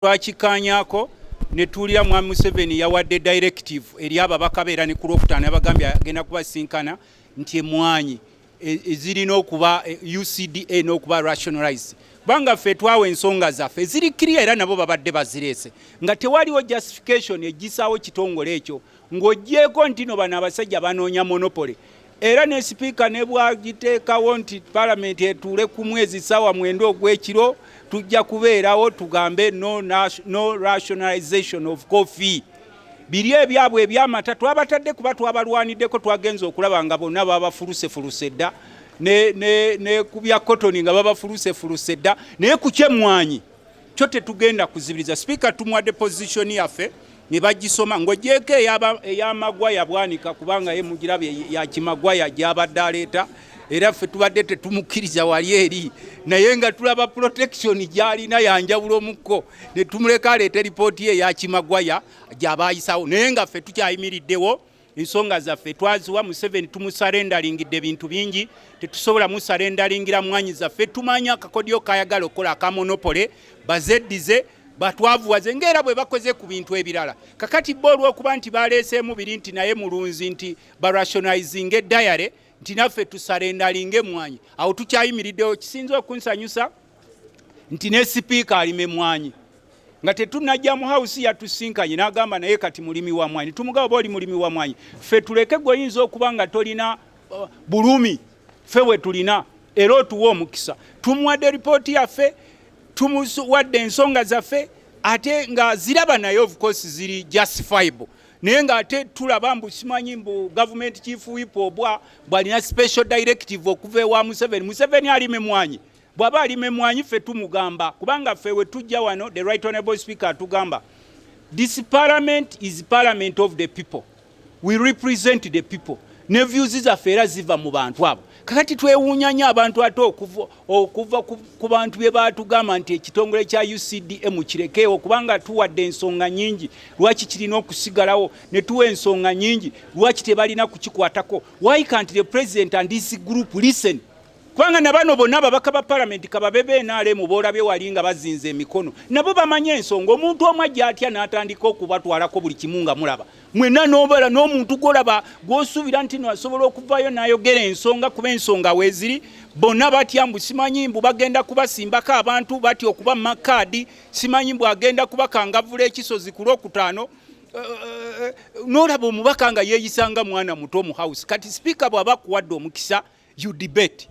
Twakikanyako ne tulira Mwami Museveni yawadde directive eri ababaka beera ne ku Lwokutaano yabagambye agenda kubasinkana nti emwanyi ezirina okuba UCDA n'okuba rationalized. Banga ffe twawa ensonga zaffe zirikirira era nabo babadde bazireese nga tewaliwo justification egisaawo kitongole ekyo ng'oggyeko nti no bano abasajja banoonya monopoly. Era ne sipiika ne bwagiteekawo nti parliament etuule ku mwezi ssaawa 9 ogw'ekiro tujja kubeerawo tugambe no rationalization of coffee. Biri ebyabwe ebyamata twabatadde kuba twabalwaniddeko twagenza okulaba nga bonna babafuluse dda ne ku bya cotton nga babafuluse dda naye ku kyemmwanyi kyo tetugenda kuzibiriza. Sipiika tumuwadde position yaffe ne bagisoma ng'oggyeko ey'amagwaya bwanika kubanga ye mugirabye ya kimagwaya gy'abadde aleeta era ffe tubadde tetumukkiriza wali eri naye nga tulaba protection gy'alina yanjawulo omukko ne tumuleka aleeta ripooti ye ya kimagwaya gy'abaayisawo naye nga ffe tukyayimiriddewo ensonga zaffe twaziwa Museveni tumusarendaringidde ebintu bingi tetusobola musarendaringira mwanyi zaffe tumanya akakodyo kayagala okukola aka monopole bazeddize batwavuwaze ngera bwe bakoze ku bintu ebirala kakati bo olw'okuba nti baleeseemu biri nti naye mulunzi nti barationalizing edayare nti naffe tusarendalinga emwanyi awo tukyayimiriddewo. Kisinza okunsanyusa nti ne sipiika alima emwanyi nga tetunajja mu house yatusinkanye n'agamba naye kati mulimi wa mwanyi. Tumugaba oba oli mulimi wa mwanyi ffe tuleke gweoyinza okuba nga tolina bulumi ffe we tulina era otuwa omukisa. Tumuwadde ripooti yaffe tumuwadde ensonga zaffe ate nga ziraba naye of course ziri justifiable naye nga ate tulaba mbu simanyi mbu government chief whip obwa bwalina special directive okuva ewa Museveni alime mwanyi. Bw'aba alime mwanyi ffe tumugamba kubanga ffe we tujja wano the right honorable speaker atugamba this parliament is parliament of the people, we represent the people. Ne views zaffe era ziva mu bantu abo kakati twewuunyanya abantu ate okuva ku bantu bye baatugamba nti ekitongole kya UCDM kirekeewo kubanga tuwadde ensonga nyingi lwaki kirina okusigalawo ne tuwa ensonga nyingi lwaki tebalina kukikwatako. Why can't the president and this group listen? Kubanga na bano bonna ababaka ba parliament kababebe NRM boolabye wali nga bazinze emikono nabo bamanye ensonga. Omuntu omu ajja atya n'atandika okubatwalako buli kimu nga mulaba mwena n'obala n'omuntu gwolaba gw'osuubira nti no asobola okuvaayo n'ayogera ensonga kuba ensonga weeziri bonna batya mbu simanyi mbu bagenda kubasimbako abantu bati okuba makaadi simanyi mbu agenda kubakangavula ekisozi ku Lwokutaano. N'olaba omubaka nga yeeyisanga mwana muto mu house. Kati sipiika bw'aba kuwadde omukisa you debate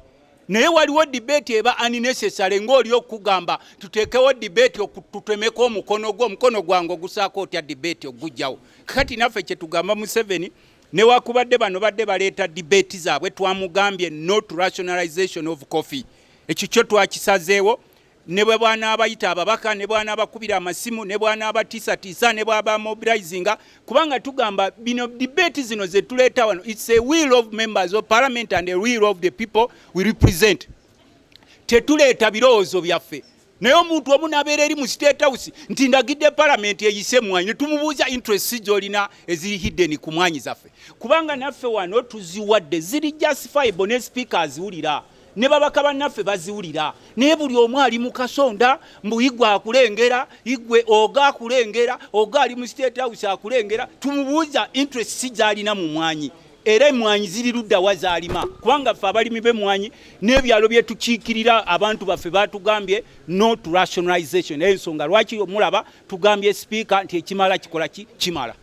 naye waliwo debate eba unnecessary ng'oli okugamba tuteekewo debate okututemeko omukono gwange ogusaako otya debate ogujjawo. Kakati naffe kye tugamba Museveni newakubadde bano badde baleeta debate zaabwe twamugambye not rationalization of coffee. Ekyo kyo twakisazeewo ne bwe bw'anaabayita ababaka ne bw'anaabakubira amasimu ne bw'anaabatiisatiisa ne bw'aba mobilizinga kubanga tugamba bino debate zino ze tuleeta wano it's a will of members of parliament and a will of the people we represent. Tetuleeta birowoozo byaffe naye omuntu omu n'abeera eri mu state house nti ndagidde parliament eyise mwanyi ne tumubuuza interest gy'olina eziri hidden ku mwanyi zaffe kubanga naffe wano tuziwadde ziri justifiable ne speaker aziwulira ne babaka bannaffe baziwulira naye buli omu ali mu kasonda mbu igwe akulengera igwe oga akulengera oga ali mu state house akulengera. Tumubuuza interest z'alina mu mwanyi era emwanyi ziri ludda wa zaalima kubanga ffe abalimi b'emwanyi n'ebyalo bye tukiikirira abantu baffe baatugambye not rationalization. Ensonga lwaki mulaba tugambye speaker nti ekimala kikola kimala.